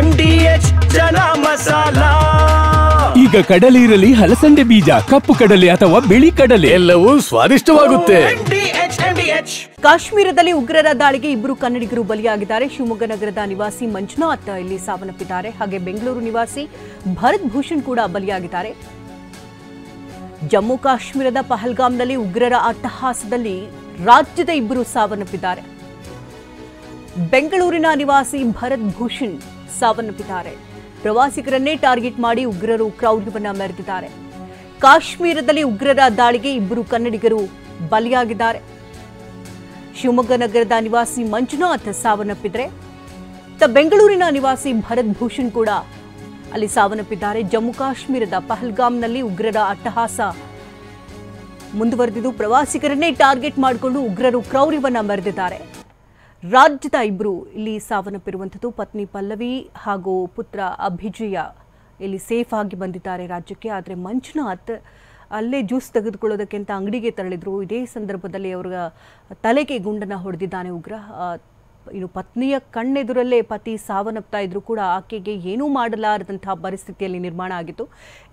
MDH ಜನ ಮಸಾಲಾ. ಈಗ ಕಡಲೆ ಇರಲಿ, ಹಲಸಂದೆ ಬೀಜ, ಕಪ್ಪು ಕಡಲೆ ಅಥವಾ ಬಿಳಿ ಕಡಲೆ, ಎಲ್ಲವೂ ಸ್ವಾದಿಷ್ಟವಾಗುತ್ತೆ. ಕಾಶ್ಮೀರದಲ್ಲಿ ಉಗ್ರರ ದಾಳಿಗೆ ಇಬ್ಬರು ಕನ್ನಡಿಗರು ಬಲಿಯಾಗಿದ್ದಾರೆ. ಶಿವಮೊಗ್ಗ ನಗರದ ನಿವಾಸಿ ಮಂಜುನಾಥ್ ಇಲ್ಲಿ ಸಾವನ್ನಪ್ಪಿದ್ದಾರೆ. ಹಾಗೆ ಬೆಂಗಳೂರು ನಿವಾಸಿ ಭರತ್ ಭೂಷಣ್ ಕೂಡ ಬಲಿಯಾಗಿದ್ದಾರೆ. ಜಮ್ಮು ಕಾಶ್ಮೀರದ ಪಹಲ್ಗಾಮ್ನಲ್ಲಿ ಉಗ್ರರ ಅಟ್ಟಹಾಸದಲ್ಲಿ ರಾಜ್ಯದ ಇಬ್ಬರು ಸಾವನ್ನಪ್ಪಿದ್ದಾರೆ. ಬೆಂಗಳೂರಿನ ನಿವಾಸಿ ಭರತ್ ಭೂಷಣ್ ಸಾವನ್ನಪ್ಪಿದ್ದಾರೆ. ಪ್ರವಾಸಿಗರನ್ನೇ ಟಾರ್ಗೆಟ್ ಮಾಡಿ ಉಗ್ರರು ಕ್ರೌರ್ಯವನ್ನ ಮೆರೆದಿದ್ದಾರೆ. ಕಾಶ್ಮೀರದಲ್ಲಿ ಉಗ್ರರ ದಾಳಿಗೆ ಇಬ್ಬರು ಕನ್ನಡಿಗರು ಬಲಿಯಾಗಿದ್ದಾರೆ. ಶಿವಮೊಗ್ಗ ನಗರದ ನಿವಾಸಿ ಮಂಜುನಾಥ್ ಸಾವನ್ನಪ್ಪಿದ್ರೆ ಬೆಂಗಳೂರಿನ ನಿವಾಸಿ ಭರತ್ ಭೂಷಣ್ ಕೂಡ ಅಲ್ಲಿ ಸಾವನ್ನಪ್ಪಿದ್ದಾರೆ. ಜಮ್ಮು ಕಾಶ್ಮೀರದ ಪಹಲ್ಗಾಮ್ನಲ್ಲಿ ಉಗ್ರರ ಅಟ್ಟಹಾಸ ಮುಂದುವರೆದಿದ್ದು ಪ್ರವಾಸಿಗರನ್ನೇ ಟಾರ್ಗೆಟ್ ಮಾಡಿಕೊಂಡು ಉಗ್ರರು ಕ್ರೌರ್ಯವನ್ನ ಮೆರೆದಿದ್ದಾರೆ. ರಾಜ್ಯದ ಇಬ್ಬರು ಇಲ್ಲಿ ಸಾವನ್ನಪ್ಪಿರುವಂಥದ್ದು. ಪತ್ನಿ ಪಲ್ಲವಿ ಹಾಗೂ ಪುತ್ರ ಅಭಿಜಯ ಇಲ್ಲಿ ಸೇಫ್ ಆಗಿ ಬಂದಿದ್ದಾರೆ ರಾಜ್ಯಕ್ಕೆ. ಆದರೆ ಮಂಜುನಾಥ್ ಅಲ್ಲೇ ಜ್ಯೂಸ್ ತೆಗೆದುಕೊಳ್ಳೋದಕ್ಕೆ ಅಂತ ಅಂಗಡಿಗೆ ತೆರಳಿದ್ರು. ಇದೇ ಸಂದರ್ಭದಲ್ಲಿ ಅವರ ತಲೆಗೆ ಗುಂಡನ್ನು ಹೊಡೆದಿದ್ದಾನೆ ಉಗ್ರ. ಇನ್ನು ಪತ್ನಿಯ ಕಣ್ಣೆದುರಲ್ಲೇ ಪತಿ ಸಾವನ್ನಪ್ತಾ ಇದ್ರು ಕೂಡ ಆಕೆಗೆ ಏನೂ ಮಾಡಲಾರದಂತಹ ಪರಿಸ್ಥಿತಿಯಲ್ಲಿ ನಿರ್ಮಾಣ ಆಗಿತ್ತು.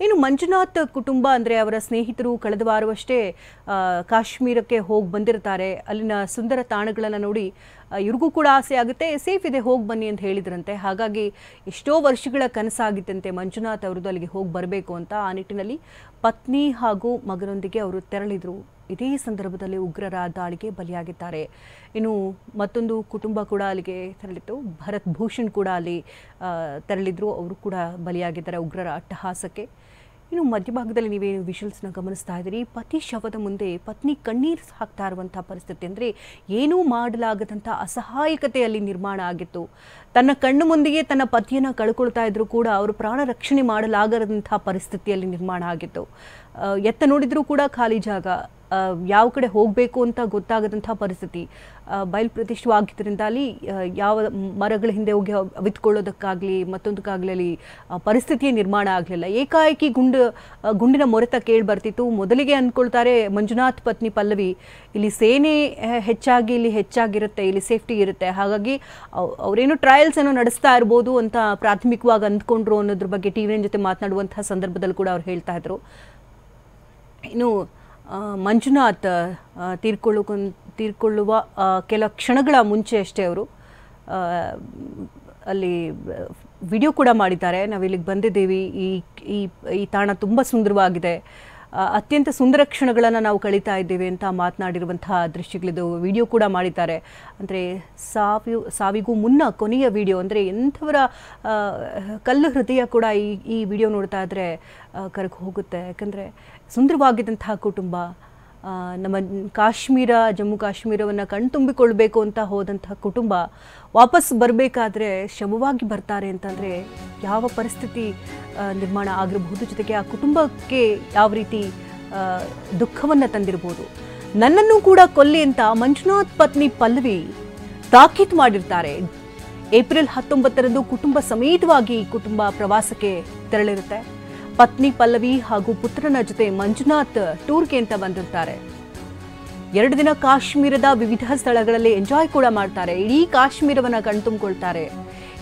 ಇನ್ನು ಮಂಜುನಾಥ್ ಕುಟುಂಬ ಅಂದರೆ ಅವರ ಸ್ನೇಹಿತರು ಕಳೆದ ವಾರವಷ್ಟೇ ಕಾಶ್ಮೀರಕ್ಕೆ ಹೋಗಿ ಬಂದಿರ್ತಾರೆ. ಅಲ್ಲಿನ ಸುಂದರ ತಾಣಗಳನ್ನು ನೋಡಿ ಇವ್ರಿಗೂ ಕೂಡ ಆಸೆ ಆಗುತ್ತೆ, ಸೇಫ್ ಇದೆ ಹೋಗಿ ಬನ್ನಿ ಅಂತ ಹೇಳಿದ್ರಂತೆ. ಹಾಗಾಗಿ ಎಷ್ಟೋ ವರ್ಷಗಳ ಕನಸಾಗಿತ್ತಂತೆ ಮಂಜುನಾಥ್ ಅವ್ರದ್ದು ಅಲ್ಲಿಗೆ ಹೋಗಿ ಬರಬೇಕು ಅಂತ. ಆ ನಿಟ್ಟಿನಲ್ಲಿ ಪತ್ನಿ ಹಾಗೂ ಮಗನೊಂದಿಗೆ ಅವರು ತೆರಳಿದ್ರು. ಇದೇ ಸಂದರ್ಭದಲ್ಲಿ ಉಗ್ರರ ದಾಳಿಗೆ ಬಲಿಯಾಗಿದ್ದಾರೆ. ಇನ್ನು ಮತ್ತೊಂದು ಕುಟುಂಬ ಕೂಡ ಅಲ್ಲಿಗೆ ತೆರಳಿತ್ತು. ಭರತ್ ಭೂಷಣ್ ಕೂಡ ಅಲ್ಲಿ ತೆರಳಿದ್ರು. ಅವರು ಕೂಡ ಬಲಿಯಾಗಿದ್ದಾರೆ ಉಗ್ರರ ಅಟ್ಟಹಾಸಕ್ಕೆ. ಇನ್ನು ಮಧ್ಯಭಾಗದಲ್ಲಿ ನೀವೇನು ವಿಷುವಲ್ಸ್ನ ಗಮನಿಸ್ತಾ ಇದ್ದೀರಿ. ಪತಿ ಶವದ ಮುಂದೆ ಪತ್ನಿ ಕಣ್ಣೀರು ಹಾಕ್ತಾ ಇರುವಂಥ ಪರಿಸ್ಥಿತಿ, ಅಂದರೆ ಏನೂ ಮಾಡಲಾಗದಂಥ ಅಸಹಾಯಕತೆಯಲ್ಲಿ ನಿರ್ಮಾಣ ಆಗಿತ್ತು. ತನ್ನ ಕಣ್ಣು ಮುಂದೆಯೇ ತನ್ನ ಪತಿಯನ್ನು ಕಳ್ಕೊಳ್ತಾ ಇದ್ರು ಕೂಡ ಅವರು ಪ್ರಾಣ ರಕ್ಷಣೆ ಮಾಡಲಾಗದಂಥ ಪರಿಸ್ಥಿತಿಯಲ್ಲಿ ನಿರ್ಮಾಣ ಆಗಿತ್ತು. ಎತ್ತ ನೋಡಿದರೂ ಕೂಡ ಖಾಲಿ ಜಾಗ, ಯಾವ ಕಡೆ ಹೋಗಬೇಕು ಅಂತ ಗೊತ್ತಾಗದಂಥ ಪರಿಸ್ಥಿತಿ. ಬಯಲು ಪ್ರದೇಶವಾಗಿದ್ದರಿಂದ ಅಲ್ಲಿ ಯಾವ ಮರಗಳ ಹಿಂದೆ ಹೋಗಿ ಅವಿತ್ಕೊಳ್ಳೋದಕ್ಕಾಗಲಿ ಮತ್ತೊಂದಕ್ಕಾಗಲಿ ಅಲ್ಲಿ ಪರಿಸ್ಥಿತಿಯೇ ನಿರ್ಮಾಣ ಆಗಲಿಲ್ಲ. ಏಕಾಏಕಿ ಗುಂಡಿನ ಮೊರೆತ ಕೇಳಿ ಬರ್ತಿತ್ತು. ಮೊದಲಿಗೆ ಅಂದ್ಕೊಳ್ತಾರೆ ಮಂಜುನಾಥ್ ಪತ್ನಿ ಪಲ್ಲವಿ, ಇಲ್ಲಿ ಸೇನೆ ಹೆಚ್ಚಾಗಿರುತ್ತೆ, ಇಲ್ಲಿ ಸೇಫ್ಟಿ ಇರುತ್ತೆ, ಹಾಗಾಗಿ ಅವರೇನು ಟ್ರಯಲ್ಸ್ ಏನೋ ನಡೆಸ್ತಾ ಇರ್ಬೋದು ಅಂತ ಪ್ರಾಥಮಿಕವಾಗಿ ಅಂದ್ಕೊಂಡ್ರು ಅನ್ನೋದ್ರ ಬಗ್ಗೆ ಟಿವಿನ ಜೊತೆ ಮಾತನಾಡುವಂತಹ ಸಂದರ್ಭದಲ್ಲಿ ಕೂಡ ಅವ್ರು ಹೇಳ್ತಾ ಇದ್ರು. ಇನ್ನು ಮಂಜುನಾಥ್ ತೀರ್ಕೊಳ್ಳುವ ಕೆಲ ಕ್ಷಣಗಳ ಮುಂಚೆ ಅಷ್ಟೇ ಅವರು ಅಲ್ಲಿ ವಿಡಿಯೋ ಕೂಡ ಮಾಡಿದ್ದಾರೆ. ನಾವಿಲ್ಲಿಗೆ ಬಂದಿದ್ದೀವಿ, ಈ ತಾಣ ತುಂಬ ಸುಂದರವಾಗಿದೆ, ಅತ್ಯಂತ ಸುಂದರ ಕ್ಷಣಗಳನ್ನು ನಾವು ಕಳೀತಾ ಇದ್ದೇವೆ ಅಂತ ಮಾತನಾಡಿರುವಂತಹ ದೃಶ್ಯಗಳಿದು. ವಿಡಿಯೋ ಕೂಡ ಮಾಡಿದ್ದಾರೆ. ಅಂದರೆ ಸಾವಿಗೂ ಮುನ್ನ ಕೊನೆಯ ವಿಡಿಯೋ, ಅಂದರೆ ಎಂಥವರ ಕಲ್ಲು ಹೃದಯ ಕೂಡ ಈ ವಿಡಿಯೋ ನೋಡ್ತಾ ಇದ್ದರೆ ಕರಗಿ ಹೋಗುತ್ತೆ. ಯಾಕಂದರೆ ಸುಂದರವಾಗಿದ್ದಂತಹ ಕುಟುಂಬ, ನಮ್ಮ ಜಮ್ಮು ಕಾಶ್ಮೀರವನ್ನು ಕಣ್ತುಂಬಿಕೊಳ್ಬೇಕು ಅಂತ ಹೋದಂತಹ ಕುಟುಂಬ ವಾಪಸ್ ಬರಬೇಕಾದ್ರೆ ಶವವಾಗಿ ಬರ್ತಾರೆ ಅಂತಂದರೆ ಯಾವ ಪರಿಸ್ಥಿತಿ ನಿರ್ಮಾಣ ಆಗಿರಬಹುದು, ಜೊತೆಗೆ ಆ ಕುಟುಂಬಕ್ಕೆ ಯಾವ ರೀತಿ ದುಃಖವನ್ನು ತಂದಿರ್ಬೋದು. ನನ್ನನ್ನು ಕೂಡ ಕೊಲ್ಲಿ ಅಂತ ಮಂಜುನಾಥ್ ಪತ್ನಿ ಪಲ್ಲವಿ ತಾಕೀತು ಮಾಡಿರ್ತಾರೆ. ಏಪ್ರಿಲ್ 19ರಂದು ಕುಟುಂಬ ಸಮೇತವಾಗಿ ಕುಟುಂಬ ಪ್ರವಾಸಕ್ಕೆ ತೆರಳಿರುತ್ತೆ. ಪತ್ನಿ ಪಲ್ಲವಿ ಹಾಗೂ ಪುತ್ರನ ಜೊತೆ ಮಂಜುನಾಥ್ ಟೂರ್ಗೆ ಅಂತ ಬಂದಿರ್ತಾರೆ. 2 ದಿನ ಕಾಶ್ಮೀರದ ವಿವಿಧ ಸ್ಥಳಗಳಲ್ಲಿ ಎಂಜಾಯ್ ಕೂಡ ಮಾಡ್ತಾರೆ. ಇಡೀ ಕಾಶ್ಮೀರವನ್ನ ಕಣ್ತುಂಬಿಕೊಳ್ತಾರೆ.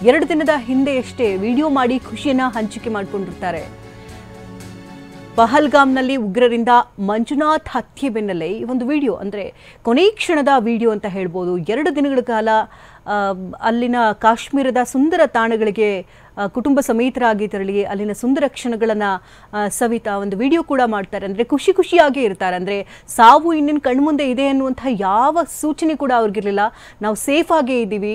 2 ದಿನದ ಹಿಂದೆಯಷ್ಟೇ ವಿಡಿಯೋ ಮಾಡಿ ಖುಷಿಯನ್ನ ಹಂಚಿಕೆ ಮಾಡಿಕೊಂಡಿರ್ತಾರೆ. ಪಹಲ್ಗಾಮ್ನಲ್ಲಿ ಉಗ್ರರಿಂದ ಮಂಜುನಾಥ್ ಹತ್ಯೆ ಬೆನ್ನಲ್ಲೇ ಈ ಒಂದು ವಿಡಿಯೋ, ಅಂದರೆ ಕೊನೆ ಕ್ಷಣದ ವಿಡಿಯೋ ಅಂತ ಹೇಳ್ಬೋದು. 2 ದಿನಗಳ ಕಾಲ ಅಲ್ಲಿನ ಕಾಶ್ಮೀರದ ಸುಂದರ ತಾಣಗಳಿಗೆ ಕುಟುಂಬ ಸಮೇತರಾಗಿ ತೆರಳಿ ಅಲ್ಲಿನ ಸುಂದರ ಕ್ಷಣಗಳನ್ನು ಸವಿತಾ ಒಂದು ವಿಡಿಯೋ ಕೂಡ ಮಾಡ್ತಾರೆ. ಅಂದರೆ ಖುಷಿಯಾಗೇ ಇರ್ತಾರೆ. ಅಂದರೆ ಸಾವು ಇನ್ನೇನು ಕಣ್ಮುಂದೆ ಇದೆ ಅನ್ನುವಂಥ ಯಾವ ಸೂಚನೆ ಕೂಡ ಅವ್ರಿಗಿರಲಿಲ್ಲ. ನಾವು ಸೇಫ್ ಆಗೇ ಇದ್ದೀವಿ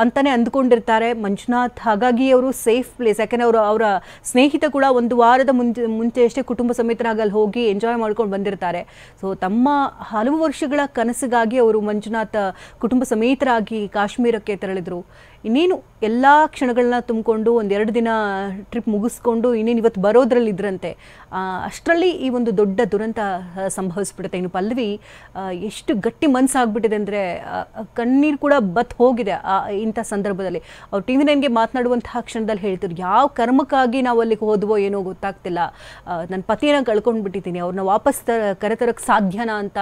ಅಂತಲೇ ಅಂದ್ಕೊಂಡಿರ್ತಾರೆ ಮಂಜುನಾಥ್. ಹಾಗಾಗಿ ಅವರು ಸೇಫ್ ಪ್ಲೇಸ್, ಯಾಕೆಂದರೆ ಅವರ ಸ್ನೇಹಿತ ಕೂಡ 1 ವಾರದ ಮುಂಚೆ ಅಷ್ಟೇ ಕುಟುಂಬ ಸಮೇತರಾಗಿ ಅಲ್ಲಿ ಹೋಗಿ ಎಂಜಾಯ್ ಮಾಡ್ಕೊಂಡು ಬಂದಿರ್ತಾರೆ. ಸೊ ತಮ್ಮ ಹಲವು ವರ್ಷಗಳ ಕನಸಿಗಾಗಿ ಅವರು ಮಂಜುನಾಥ್ ಕುಟುಂಬ ಸಮೇತರಾಗಿ ಕಾಶ್ಮೀರಕ್ಕೆ ತೆರಳಿದ್ರು. ಇನ್ನೇನು ಎಲ್ಲ ಕ್ಷಣಗಳನ್ನ ತುಂಬಿಕೊಂಡು 1-2 ದಿನ ಟ್ರಿಪ್ ಮುಗಿಸ್ಕೊಂಡು ಇನ್ನೇನು ಇವತ್ತು ಬರೋದ್ರಲ್ಲಿ ಇದ್ರಂತೆ. ಅಷ್ಟರಲ್ಲಿ ಈ ಒಂದು ದೊಡ್ಡ ದುರಂತ ಸಂಭವಿಸ್ಬಿಡುತ್ತೆ. ಇನ್ನು ಪಲ್ಲವಿ ಎಷ್ಟು ಗಟ್ಟಿ ಮನಸ್ಸಾಗ್ಬಿಟ್ಟಿದೆ ಅಂದರೆ ಕಣ್ಣೀರು ಕೂಡ ಬತ್ ಹೋಗಿದೆ ಇಂಥ ಸಂದರ್ಭದಲ್ಲಿ. ಅವ್ರು TV9ಗೆ ಮಾತನಾಡುವಂತಹ ಕ್ಷಣದಲ್ಲಿ ಹೇಳ್ತಿದ್ರು, ಯಾವ ಕರ್ಮಕ್ಕಾಗಿ ನಾವು ಅಲ್ಲಿಗೆ ಹೋದ್ವೋ ಏನೋ ಗೊತ್ತಾಗ್ತಿಲ್ಲ, ನನ್ನ ಪತಿಯನ್ನು ಕಳ್ಕೊಂಡ್ಬಿಟ್ಟಿದ್ದೀನಿ, ಅವ್ರನ್ನ ವಾಪಸ್ ಕರೆತರಕ್ಕೆ ಸಾಧ್ಯನಾ ಅಂತ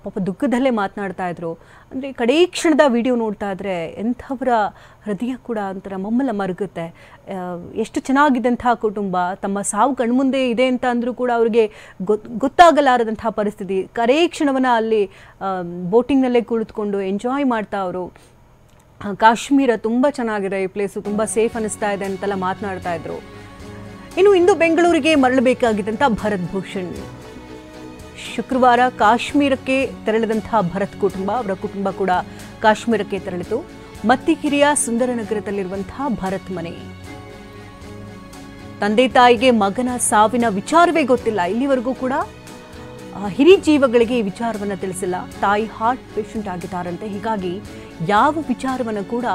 ಪಾಪ ದುಃಖದಲ್ಲೇ ಮಾತನಾಡ್ತಾ ಇದ್ರು. ಅಂದರೆ ಕಡೇ ಕ್ಷಣದ ವಿಡಿಯೋ ನೋಡ್ತಾ ಇದ್ರೆ ಎಂಥವರ ಹೃದಯ ಕೂಡ ಒಂಥರ ಮಮ್ಮಲ ಮರುಗುತ್ತೆ. ಎಷ್ಟು ಚೆನ್ನಾಗಿದ್ದಂಥ ಕುಟುಂಬ ತಮ್ಮ ಸಾವು ಕಣ್ಮುಂದೆ ಇದೆ ಅಂತ ಅಂದರೂ ಕೂಡ ಅವ್ರಿಗೆ ಗೊತ್ತಾಗಲಾರದಂತಹ ಪರಿಸ್ಥಿತಿ. ಕಡೇ ಕ್ಷಣವನ್ನು ಅಲ್ಲಿ ಬೋಟಿಂಗ್ನಲ್ಲೇ ಕುಳಿತುಕೊಂಡು ಎಂಜಾಯ್ ಮಾಡ್ತಾ ಅವರು ಕಾಶ್ಮೀರ ತುಂಬ ಚೆನ್ನಾಗಿದೆ, ಈ ಪ್ಲೇಸು ತುಂಬ ಸೇಫ್ ಅನ್ನಿಸ್ತಾ ಇದೆ ಅಂತೆಲ್ಲ ಮಾತನಾಡ್ತಾ ಇದ್ರು. ಇನ್ನು ಇಂದು ಬೆಂಗಳೂರಿಗೆ ಮರಳಬೇಕಾಗಿದ್ದಂಥ ಭರತ್ ಭೂಷಣ್ ಶುಕ್ರವಾರ ಕಾಶ್ಮೀರಕ್ಕೆ ತೆರಳಿದಂತಹ ಭರತ್ ಕುಟುಂಬ, ಅವರ ಕುಟುಂಬ ಕೂಡ ಕಾಶ್ಮೀರಕ್ಕೆ ತೆರಳಿತು. ಮತ್ತಿಕೆರೆಯ ಸುಂದರನಗರದಲ್ಲಿರುವಂತಹ ಭರತ್ ಮನೆ. ತಂದೆ ತಾಯಿಗೆ ಮಗನ ಸಾವಿನ ವಿಚಾರವೇ ಗೊತ್ತಿಲ್ಲ. ಇಲ್ಲಿವರೆಗೂ ಕೂಡ ಹಿರಿ ಜೀವಗಳಿಗೆ ಈ ವಿಚಾರವನ್ನು ತಿಳಿಸಿಲ್ಲ. ತಾಯಿ ಹಾರ್ಟ್ ಪೇಷಂಟ್ ಆಗಿದ್ದಾರಂತೆ, ಹೀಗಾಗಿ ಯಾವ ವಿಚಾರವನ್ನು ಕೂಡ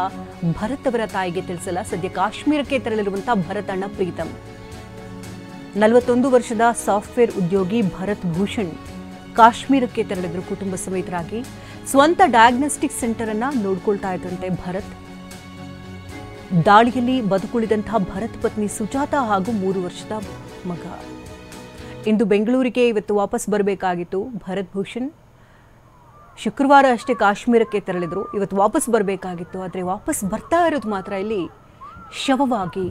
ಭರತ್ ಅವರ ತಾಯಿಗೆ ತಿಳಿಸಿಲ್ಲ. ಸದ್ಯ ಕಾಶ್ಮೀರಕ್ಕೆ ತೆರಳಿರುವಂತಹ ಭರತ್ ಅಣ್ಣ ಪ್ರೀತಮ್, 41 ವರ್ಷದ ಸಾಫ್ಟ್ವೇರ್ ಉದ್ಯೋಗಿ ಭರತ್ ಭೂಷಣ್ ಕಾಶ್ಮೀರಕ್ಕೆ ತೆರಳಿದ್ರು ಕುಟುಂಬ ಸಮೇತರಾಗಿ. ಸ್ವಂತ ಡಯಾಗ್ನೋಸ್ಟಿಕ್ ಸೆಂಟರ್ ಅನ್ನ ನೋಡ್ಕೊಳ್ತಾ ಇದ್ದಂತೆ ಭರತ್. ದಾಳಿಯಲ್ಲಿ ಬದುಕುಳಿದಂತಹ ಭರತ್ ಪತ್ನಿ ಸುಜಾತ ಹಾಗೂ 3 ವರ್ಷದ ಮಗ. ಇಂದು ಬೆಂಗಳೂರಿಗೆ ಇವತ್ತು ವಾಪಸ್ ಬರಬೇಕಾಗಿತ್ತು ಭರತ್ ಭೂಷಣ್. ಶುಕ್ರವಾರ ಅಷ್ಟೇ ಕಾಶ್ಮೀರಕ್ಕೆ ತೆರಳಿದ್ರು, ಇವತ್ತು ವಾಪಸ್ ಬರಬೇಕಾಗಿತ್ತು. ಆದರೆ ವಾಪಸ್ ಬರ್ತಾ ಇರೋದು ಮಾತ್ರ ಇಲ್ಲಿ ಶವವಾಗಿ.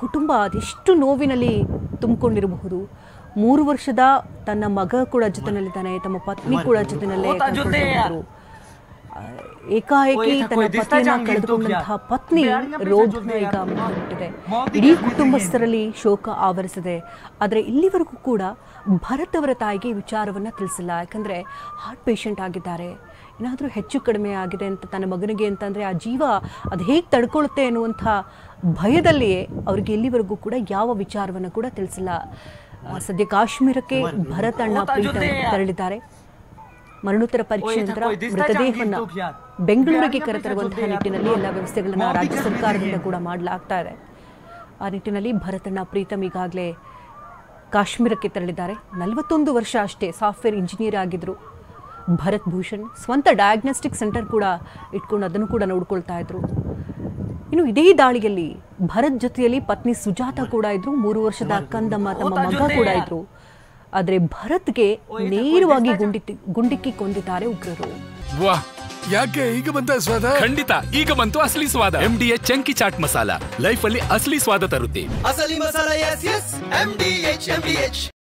ಕುಟುಂಬ ಅದೆಷ್ಟು ನೋವಿನಲ್ಲಿ ತುಂಬಿಕೊಂಡಿರಬಹುದು. 3 ವರ್ಷದ ತನ್ನ ಮಗ ಕೂಡ ಜೊತೆನಲ್ಲಿದ್ದಾನೆ, ತಮ್ಮ ಪತ್ನಿ ಕೂಡ ಜೊತೆನಲ್ಲೇ ಕಳ್ಕೊಂಡಿದ್ರು. ಏಕಾಏಕಿ ತನ್ನ ಪತಿಯನ್ನ ಕಳೆದುಕೊಂಡಂತಹ ಪತ್ನಿ ರೋಧನ ಈಗ ಮುಗಿಬಿಟ್ಟಿದೆ. ಇಡೀ ಕುಟುಂಬಸ್ಥರಲ್ಲಿ ಶೋಕ ಆವರಿಸಿದೆ. ಆದರೆ ಇಲ್ಲಿವರೆಗೂ ಕೂಡ ಭರತ್ ಅವರ ತಾಯಿಗೆ ಈ ವಿಚಾರವನ್ನು ತಿಳಿಸಿಲ್ಲ. ಯಾಕಂದರೆ ಹಾರ್ಟ್ ಪೇಷಂಟ್ ಆಗಿದ್ದಾರೆ, ಏನಾದರೂ ಹೆಚ್ಚು ಕಡಿಮೆ ಆಗಿದೆ ಅಂತ ತನ್ನ ಮಗನಿಗೆ ಅಂತಂದರೆ ಆ ಜೀವ ಅದು ಹೇಗೆ ತಡ್ಕೊಳ್ಳುತ್ತೆ ಅನ್ನುವಂಥ ಭಯದಲ್ಲಿಯೇ ಅವರಿಗೆ ಇಲ್ಲಿವರೆಗೂ ಕೂಡ ಯಾವ ವಿಚಾರವನ್ನು ಕೂಡ ತಿಳಿಸಿಲ್ಲ. ಸದ್ಯ ಕಾಶ್ಮೀರಕ್ಕೆ ಭರತ್ ಅಣ್ಣ ಪ್ರೀತಮ್ ತೆರಳಿದ್ದಾರೆ. ಮರಣೋತ್ತರ ಪರೀಕ್ಷೆ ನಂತರ ಮೃತದೇಹವನ್ನು ಬೆಂಗಳೂರಿಗೆ ಕರೆತರುವಂತಹ ನಿಟ್ಟಿನಲ್ಲಿ ಎಲ್ಲ ವ್ಯವಸ್ಥೆಗಳನ್ನು ರಾಜ್ಯ ಸರ್ಕಾರದಿಂದ ಕೂಡ ಮಾಡಲಾಗ್ತಾ ಇದೆ. ಆ ನಿಟ್ಟಿನಲ್ಲಿ ಭರತ್ ಅಣ್ಣ ಪ್ರೀತಮ್ ಈಗಾಗಲೇ ಕಾಶ್ಮೀರಕ್ಕೆ ತೆರಳಿದ್ದಾರೆ. 41 ವರ್ಷ ಅಷ್ಟೇ, ಸಾಫ್ಟ್ವೇರ್ ಇಂಜಿನಿಯರ್ ಆಗಿದ್ರು ಭರತ್ ಭೂಷಣ್. ಸ್ವಂತ ಡಯಾಗ್ನೋಸ್ಟಿಕ್ ಸೆಂಟರ್ ಕೂಡ ಇಟ್ಕೊಂಡು ಅದನ್ನು ಕೂಡ ನೋಡ್ಕೊಳ್ತಾ ಇದ್ರು. ಇನ್ನು ಇದೇ ದಾಳಿಯಲ್ಲಿ ಭರತ್ ಜೊತೆಯಲ್ಲಿ ಪತ್ನಿ ಸುಜಾತ ಕೂಡ ಇದ್ರು, 3 ವರ್ಷದ ಕಂದಮ್ಮ ತಮ್ಮ ಮಗ ಕೂಡ ಇದ್ರು. ಆದರೆ ಭರತ್ಗೆ ನೇರವಾಗಿ ಗುಂಡಿಕ್ಕಿ ಕೊಂದಿದ್ದಾರೆ ಉಗ್ರರು. ವಾಹ್, ಯಾಕೆ ಈಗ ಬಂತ ಸ್ವಾದ? ಖಂಡಿತ ಈಗ ಬಂತು ಅಸಲಿ ಸ್ವಾದ. MDH chunky chaat masala life ಅಲ್ಲಿ ಅಸಲಿ ಸ್ವಾದ ತರುತ್ತೆ. ಅಸಲಿ ಮಸಾಲ, ಎಸ್ ಎಸ್ MDH.